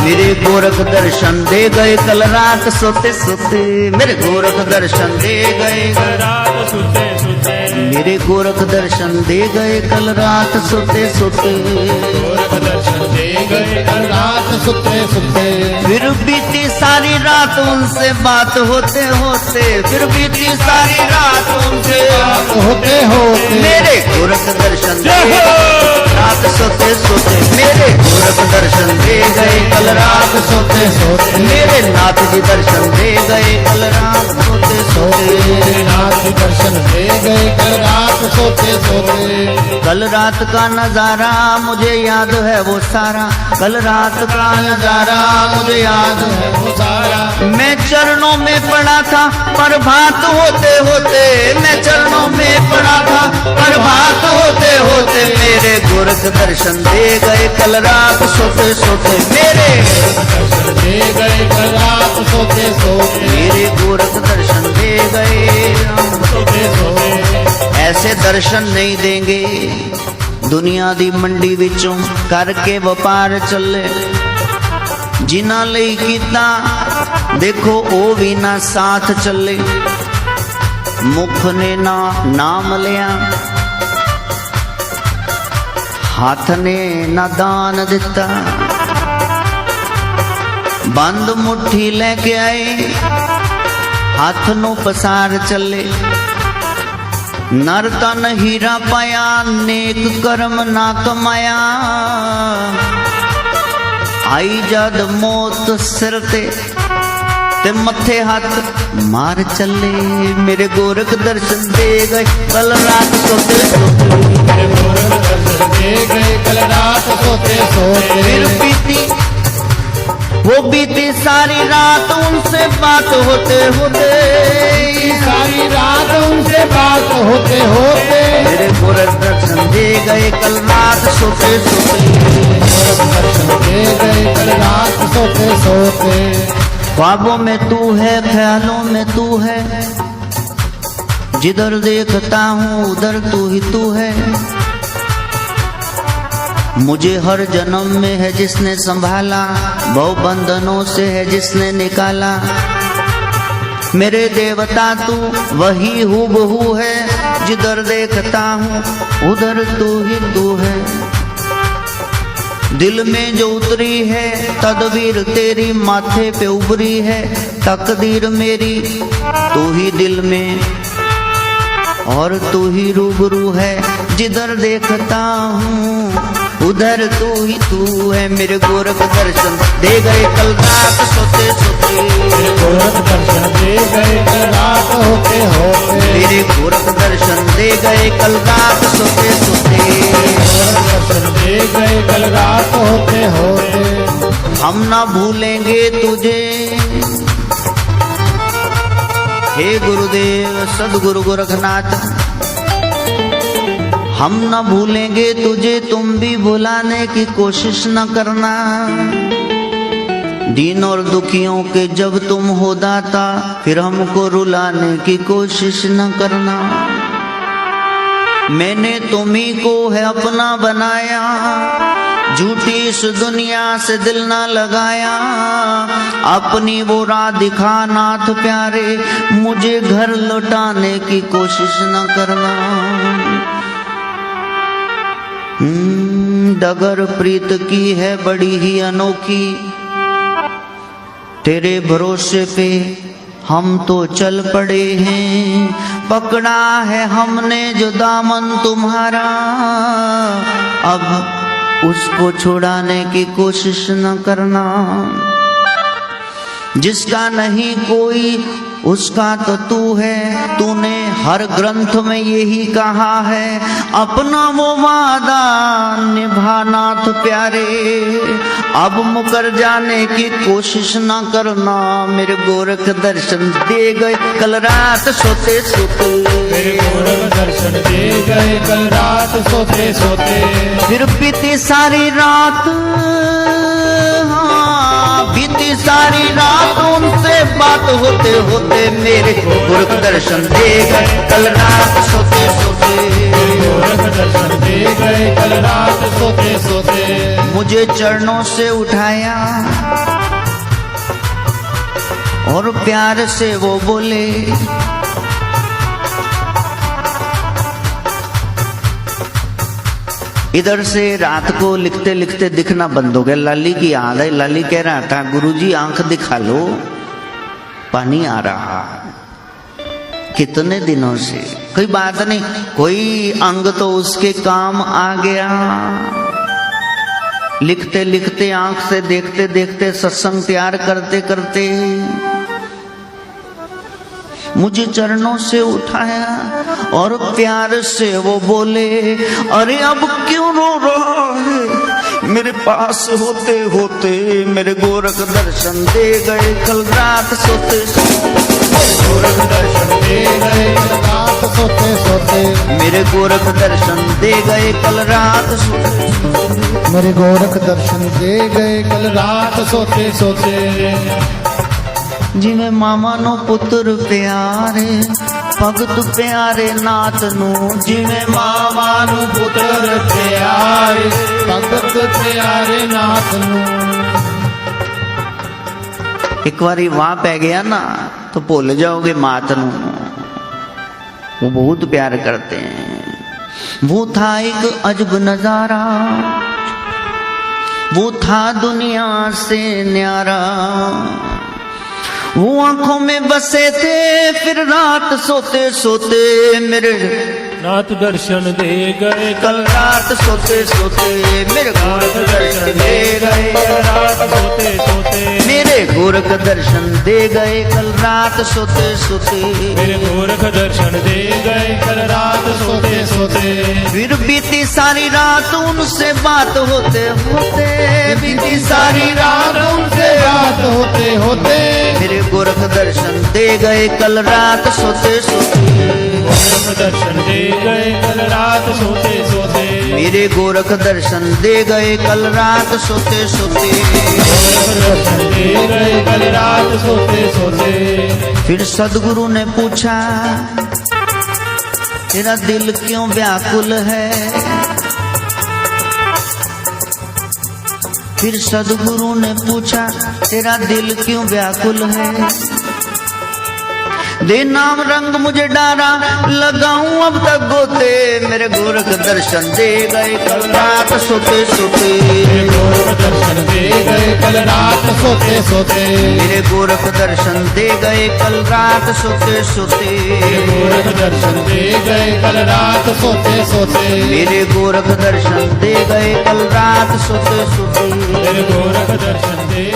मेरे गोरख दर्शन दे गए कल रात सोते सोते, मेरे गोरख दर्शन दे गए कल रात सोते सोते, मेरे गोरख दर्शन दे गए कल रात सोते सोते, गोरख दर्शन दे गए कल रात सोते सोते। फिर बीती सारी रात उनसे बात होते होते, फिर बीती सारी रात उनसे बात होते होते, मेरे गोरख दर्शन दे रात सोते सोते, मेरे गोरख दर्शन दे गए कल रात सोते सोते, मेरे नाथ जी दर्शन दे गए कल रात सोते सोते, नाथ दर्शन दे गए कल रात सोते सोते। कल रात का नजारा मुझे याद है वो सारा, कल रात का नजारा मुझे याद है वो सारा, मैं चरणों में पड़ा था प्रभात होते होते, मैं चरणों में पड़ा था प्रभात होते होते, मेरे गोरख दर्शन दे गए कल रात सोते सोते, मेरे दर्शन दे गए कल रात सोते सोते, मेरे गोरख दर्शन दे गए सोते सोते। ऐसे दर्शन नहीं देंगे दुनिया दी मंडी विचों करके व्यापार चले, जिन्हां लई कीता देखो ओ भी ना साथ चले, मुख ने ना नाम लिया, हाथ ने ना दान दिता, बंद मुट्ठी लेके आए हाथ नू पसार चले, नर तन हीरा पाया नेक कर्म ना कमाया, आई जद मौत सिर ते मथे हाथ मार चले, मेरे गोरख दर्शन दे गए कल रात सोते सोते, मेरे गोरख दर्शन दे गए कल रात सोते सोते। फिर बीती वो बीती सारी रात उनसे बात होते होते, सारी रात उनसे बात होते होते, मेरे गोरख दर्शन दे गए कल रात सोते सोते, गोरख दर्शन दे गए कल रात सोते सोते। ख्वाबों में तू है ख्यालों में तू है, जिधर देखता हूँ उधर तू ही तू है, मुझे हर जन्म में है जिसने संभाला, भव बंधनों से है जिसने निकाला, मेरे देवता तू वही हूबहू है, जिधर देखता हूँ उधर तू ही तू है, दिल में जो उतरी है तदबीर तेरी माथे पे उभरी है, तकदीर मेरी तू ही दिल में और तू ही रूबरू है, जिधर देखता हूँ उधर तू ही तू है, मेरे गोरख दर्शन दे गए कल रात सोते सोते, मेरे गोरख दर्शन दे गए कल रात होते होते, मेरे गोरख दर्शन दे गए कल रात सोते सोते, गोरख दर्शन दे गए कल रात होते होते। हम ना भूलेंगे तुझे हे गुरुदेव सदगुरु गोरखनाथ, हम न भूलेंगे तुझे तुम भी भुलाने की कोशिश न करना, दीन और दुखियों के जब तुम हो दाता फिर हमको रुलाने की कोशिश न करना, मैंने तुम्ही को है अपना बनाया, झूठी इस दुनिया से दिल ना लगाया, अपनी वो राह दिखा नाथ प्यारे, मुझे घर लौटाने की कोशिश न करना, डगर प्रीत की है बड़ी ही अनोखी, तेरे भरोसे पे हम तो चल पड़े हैं, पकड़ा है हमने जो दामन तुम्हारा, अब उसको छुड़ाने की कोशिश न करना, जिसका नहीं कोई उसका तो तू है, तूने हर ग्रंथ में यही कहा है, अपना वो वादा निभाना तो प्यारे, अब मुकर जाने की कोशिश ना करना, मेरे गोरख दर्शन दे गए कल रात सोते सोते, मेरे गोरख दर्शन दे गए कल रात सोते सोते, फिर बीती सारी रात बीती सारी रात उनसे बात होते होते, मेरे गोरख दर्शन दे गए कल रात सोते सोते, गोरख दर्शन दे गए कल रात सोते सोते, मुझे चरणों से उठाया और प्यार से वो बोले, इधर से रात को लिखते लिखते दिखना बंद हो गया। लाली की याद है, लाली कह रहा था गुरुजी आंख दिखा लो, पानी आ रहा कितने दिनों से। कोई बात नहीं, कोई अंग तो उसके काम आ गया। लिखते लिखते आंख से देखते देखते सत्संग तैयार करते करते मुझे चरणों से उठाया और प्यार से वो बोले, अरे अब क्यों रो रहा है? मेरे पास होते होते मेरे गोरख दर्शन दे गए कल रात सोते गोरख दर्शन दे गए कल रात सोते सोते, मेरे गोरख दर्शन दे गए कल रात सोते, मेरे गोरख दर्शन दे गए कल रात सोते सोते। जिਵੇਂ ਮਾਮਾ ਨੂੰ ਪੁੱਤਰ ਪਿਆਰੇ ਭਗਤ ਪਿਆਰੇ ਨਾਥ ਨੂੰ, ਜਿਵੇਂ ਮਾਮਾ ਨੂੰ ਪੁੱਤਰ ਪਿਆਰੇ ਭਗਤ ਪਿਆਰੇ ਨਾਥ ਨੂੰ। ਇੱਕ ਵਾਰੀ ਵਾਹ ਪੈ ਗਿਆ ਨਾ तो भूल जाओगे मात ਨੂੰ। वो बहुत प्यार करते हैं। वो था एक अजब नजारा, वो था दुनिया से न्यारा। वो आंखों में बसे थे फिर रात सोते सोते मेरे नाथ दर्शन दे गए कल रात सोते सोते, मेरे गोरख दर्शन दे गए कल रात सोते सोते, मेरे गोरख दर्शन दे गए कल रात सोते सोते, मेरे गोरख दर्शन दे गए कल रात सोते सोते। फिर बीती सारी रात उनसे बात होते होते, बीती सारी रात उनसे बात होते होते, मेरे गोरख दर्शन दे गए कल रात सोते सोते, गोरख दर्शन दे गए कल रात सोते सोते, मेरे गोरख दर्शन दे गए कल रात सोते सोते, गोरख दर्शन दे गए कल रात सोते सोते। फिर सदगुरु ने पूछा तेरा दिल क्यों व्याकुल है? फिर सदगुरु ने पूछा तेरा दिल क्यों व्याकुल है? दे नाम रंग मुझे डारा लगाऊं अब तक गोते, मेरे गोरख दर्शन दे गए कल रात सोते सोते, मेरे गोरख दर्शन दे गए कल रात सोते सोते, मेरे गोरख दर्शन दे गए कल रात सोते सोते, मेरे गोरख दर्शन दे गए कल रात सोते सोते, मेरे गोरख दर्शन दे गए कल रात सोते सोते, मेरे गोरख दर्शन दे